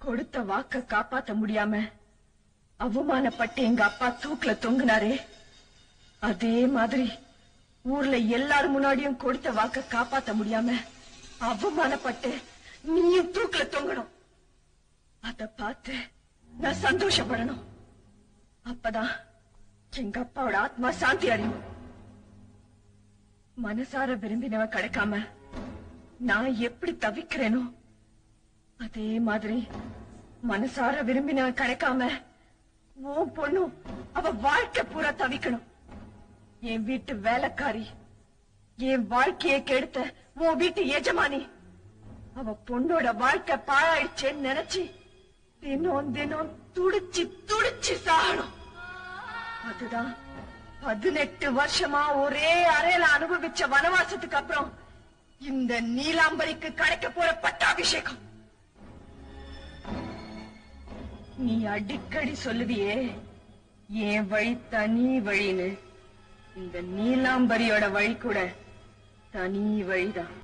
கொடுத்த வாக்க காப்பாத்த முடியாம அவமானப்பட்டு எங்க அப்பா தூக்குல தொங்குனாரே, அதே மாதிரி ஊர்ல எல்லாரும் முன்னாடியும் கொடுத்த வாக்க காப்பாத்த முடியாம அவமானப்பட்டு நீயும் தூக்குல தொங்கணும். அத பார்த்து நான் சந்தோஷப்படணும். அப்பதான் எங்க அப்பாவோட ஆத்மா சாந்தி அடையும். மனசார விரும்பினவ கிடைக்காம நான் எப்படி தவிக்கிறேனோ அதே மாதிரி மனசார விரும்பினவ கிடைக்காம உன் பொண்ணும் அவ வாழ்க்கை பூரா தவிக்கணும். என் வீட்டு வேலைக்காரி, என் வாழ்க்கையை கெடுத்த உன் வீட்டு எஜமானி, அவ பொண்ணோட வாழ்க்கை பாழாயிடுச்சேன்னு நினைச்சு தினம் தினம் துடிச்சு துடிச்சு சாகணும். அதுதான் 18 வருஷமா ஒரே அறையில அனுபவிச்ச வனவாசத்துக்கு அப்புறம் இந்த நீலாம்பரிக்கு கிடைக்க போற பட்டாபிஷேகம். நீ அடிக்கடி சொல்லுவியே என் வழி தனி வழின்னு, இந்த நீலாம்பரியோட வழி கூட தனி வழிதான்.